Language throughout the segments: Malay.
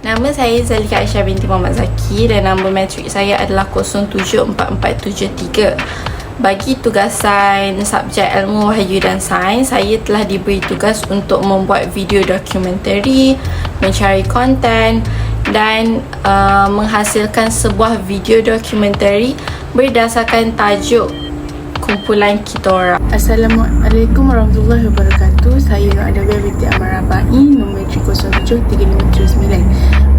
Nama saya Zalika Aisyah binti Muhammad Zaki dan nombor matrik saya adalah 07443. Bagi tugasan subjek ilmu wahyu dan sains, saya telah diberi tugas untuk membuat video dokumentari, mencari konten dan menghasilkan sebuah video dokumentari berdasarkan tajuk kumpulan kita orang. Assalamualaikum warahmatullahi wabarakatuh. Saya Nur Adabiyah binti Amar Rabai, nombor 073579.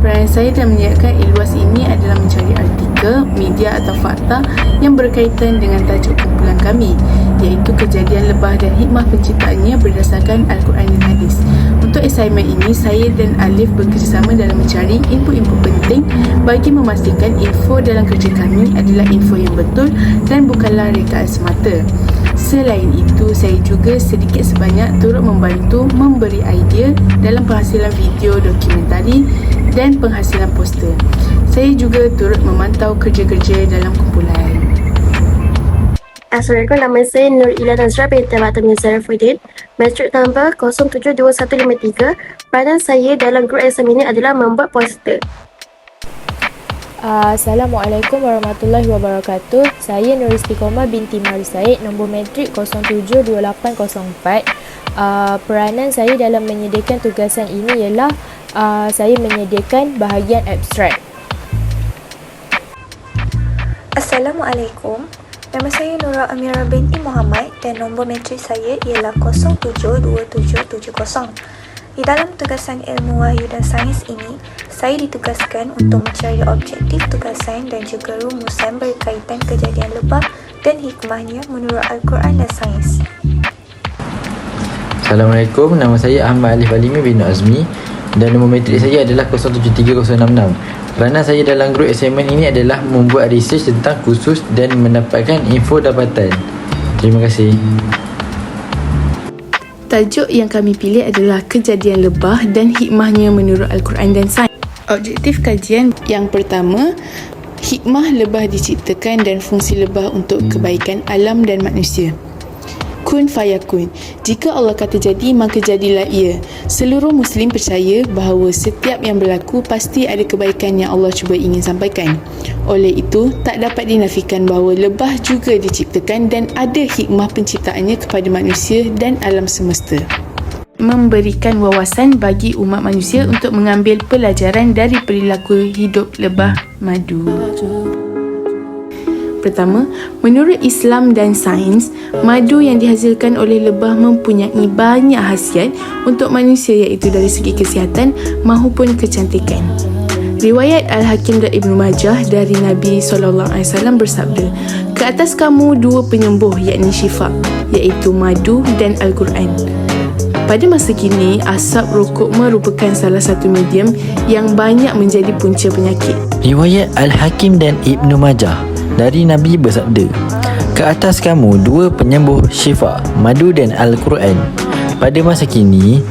Peranan saya dalam menyiapkan Ilwas ini adalah mencari artikel, media atau fakta yang berkaitan dengan tajuk kumpulan kami, iaitu kejadian lebah dan hikmah penciptaannya berdasarkan Al-Quran dan Hadis. Untuk assignment ini, saya dan Alif bekerjasama dalam mencari info-info penting bagi memastikan info dalam kerja kami adalah info yang betul dan bukanlah rekaan semata. Selain itu, saya juga sedikit sebanyak turut membantu memberi idea dalam penghasilan video dokumentari dan penghasilan poster. Saya juga turut memantau kerja-kerja dalam kumpulan. Assalamualaikum, nama saya Nur Ila Nazra binti Fatimah Zarafuddin. Matrik nombor 072153. Peranan saya dalam grup SM ini adalah membuat poster. Assalamualaikum warahmatullahi wabarakatuh. Saya Nur Istiqomah binti Mari Said, nombor matrik 072804. Peranan saya dalam menyediakan tugasan ini ialah saya menyediakan bahagian abstrak. Assalamualaikum. Nama saya Nura Amira binti Muhammad dan nombor matrik saya ialah 072770. Di dalam tugasan ilmu wahyu dan sains ini, saya ditugaskan untuk mencari objektif tugasan dan juga rumusan berkaitan kejadian lebah dan hikmahnya menurut Al-Quran dan sains. Assalamualaikum, nama saya Ahmad Alif Alimi bin Azmi dan nombor matrik saya adalah 073066. Peranan saya dalam grup assignment ini adalah membuat research tentang khusus dan mendapatkan info dapatan. Terima kasih. Tajuk yang kami pilih adalah kejadian lebah dan hikmahnya menurut Al-Quran dan sains. Objektif kajian yang pertama, hikmah lebah diciptakan dan fungsi lebah untuk kebaikan alam dan manusia. Kun fayakun. Jika Allah kata jadi, maka jadilah ia. Seluruh Muslim percaya bahawa setiap yang berlaku pasti ada kebaikan yang Allah cuba ingin sampaikan. Oleh itu, tak dapat dinafikan bahawa lebah juga diciptakan dan ada hikmah penciptaannya kepada manusia dan alam semesta. Memberikan wawasan bagi umat manusia untuk mengambil pelajaran dari perilaku hidup lebah madu. Pertama, menurut Islam dan sains, madu yang dihasilkan oleh lebah mempunyai banyak khasiat untuk manusia, iaitu dari segi kesihatan maupun kecantikan. Riwayat Al-Hakim dan Ibnu Majah dari Nabi SAW bersabda, "Ke atas kamu dua penyembuh, yakni syifa, iaitu madu dan Al-Quran." Pada masa kini, asap rokok merupakan salah satu medium yang banyak menjadi punca penyakit. Riwayat Al-Hakim dan Ibnu Majah dari Nabi bersabda, "Ke atas kamu dua penyembuh syifa, madu dan Al-Quran." Pada masa kini,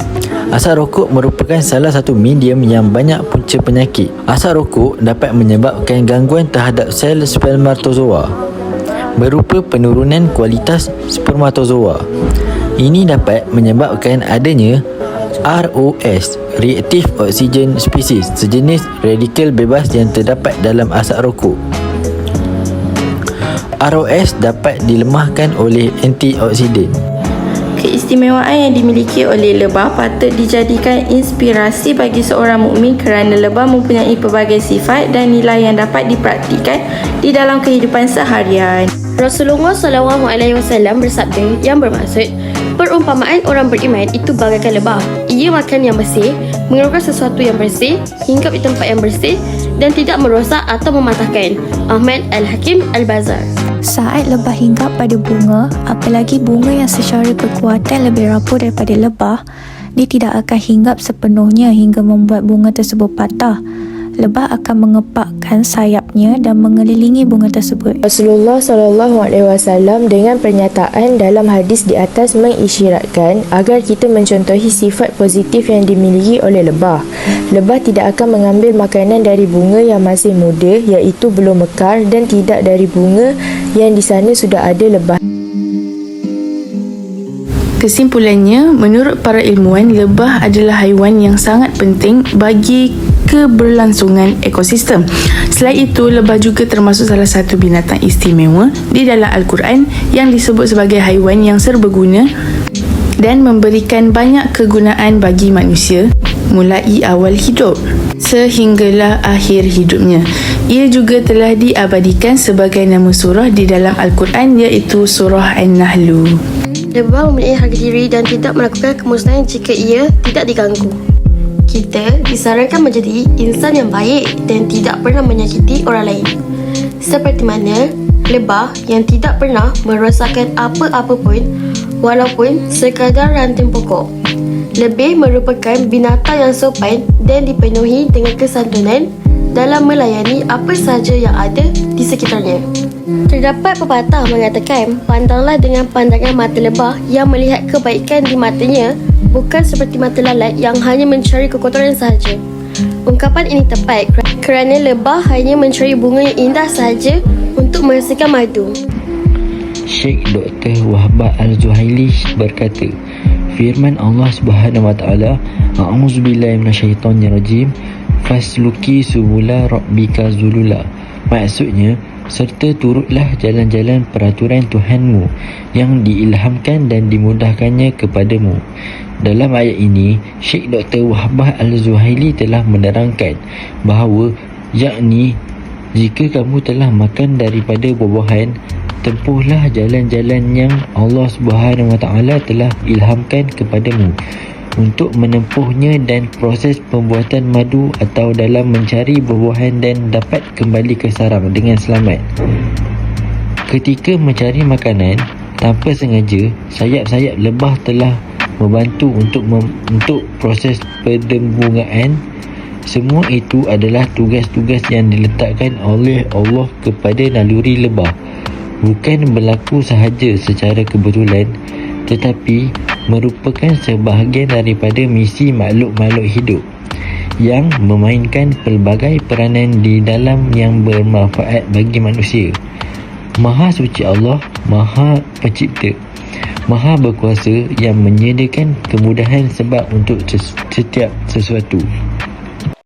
asap rokok merupakan salah satu medium yang banyak punca penyakit. Asap rokok dapat menyebabkan gangguan terhadap sel spermatozoa berupa penurunan kualitas spermatozoa. Ini dapat menyebabkan adanya ROS, Reactive Oxygen Species, sejenis radikal bebas yang terdapat dalam asap rokok. ROS dapat dilemahkan oleh antioksidan. Keistimewaan yang dimiliki oleh lebah patut dijadikan inspirasi bagi seorang mukmin kerana lebah mempunyai pelbagai sifat dan nilai yang dapat dipraktikkan di dalam kehidupan seharian. Rasulullah SAW bersabda yang bermaksud, perumpamaan orang beriman itu bagaikan lebah. Ia makan yang bersih, mengeluarkan sesuatu yang bersih, hinggap di tempat yang bersih dan tidak merosak atau mematahkan. Ahmad Al-Hakim Al-Bazar. Saat lebah hinggap pada bunga, apalagi bunga yang secara kekuatan lebih rapuh daripada lebah, dia tidak akan hinggap sepenuhnya hingga membuat bunga tersebut patah. Lebah akan mengepakkan sayapnya dan mengelilingi bunga tersebut. Rasulullah SAW dengan pernyataan dalam hadis di atas mengisyaratkan agar kita mencontohi sifat positif yang dimiliki oleh lebah. Lebah tidak akan mengambil makanan dari bunga yang masih muda, iaitu belum mekar, dan tidak dari bunga yang di sana sudah ada lebah. Kesimpulannya, menurut para ilmuwan, lebah adalah haiwan yang sangat penting bagi keberlangsungan ekosistem. Selain itu, lebah juga termasuk salah satu binatang istimewa di dalam Al-Quran yang disebut sebagai haiwan yang serbaguna dan memberikan banyak kegunaan bagi manusia mulai awal hidup sehinggalah akhir hidupnya. Ia juga telah diabadikan sebagai nama surah di dalam Al-Quran, iaitu surah An-Nahlu. Lebah mempunyai harga diri dan tidak melakukan kemusnahan jika ia tidak diganggu. Kita disarankan menjadi insan yang baik dan tidak pernah menyakiti orang lain. Seperti mana lebah yang tidak pernah merosakkan apa-apa pun walaupun sekadar ranting pokok. Lebih merupakan binatang yang sopan dan dipenuhi dengan kesantunan dalam melayani apa sahaja yang ada di sekitarnya. Terdapat pepatah mengatakan, pandanglah dengan pandangan mata lebah yang melihat kebaikan di matanya, bukan seperti mata lalat yang hanya mencari kekotoran sahaja. Ungkapan ini tepat kerana lebah hanya mencari bunga yang indah sahaja untuk menghasilkan madu. Syekh Dr. Wahbah Al-Zuhaili berkata, firman Allah Subhanahu wa taala, a'udzubillahi minasyaitonirrajim, fasluki subula rabbika zulula. Maksudnya, serta turutlah jalan-jalan peraturan Tuhanmu yang diilhamkan dan dimudahkannya kepadamu. Dalam ayat ini, Syekh Dr. Wahbah Al-Zuhaili telah menerangkan bahawa yakni jika kamu telah makan daripada buah-buahan, tempuhlah jalan-jalan yang Allah Subhanahu wa taala telah ilhamkan kepadamu untuk menempuhnya dan proses pembuatan madu atau dalam mencari buah-buahan dan dapat kembali ke sarang dengan selamat. Ketika mencari makanan, tanpa sengaja, sayap-sayap lebah telah membantu untuk proses pendembungaan. Semua itu adalah tugas-tugas yang diletakkan oleh Allah kepada naluri lebah. Bukan berlaku sahaja secara kebetulan, tetapi merupakan sebahagian daripada misi makhluk-makhluk hidup yang memainkan pelbagai peranan di dalam yang bermanfaat bagi manusia. Maha suci Allah, Maha Pencipta, Maha berkuasa yang menyediakan kemudahan sebab untuk setiap sesuatu.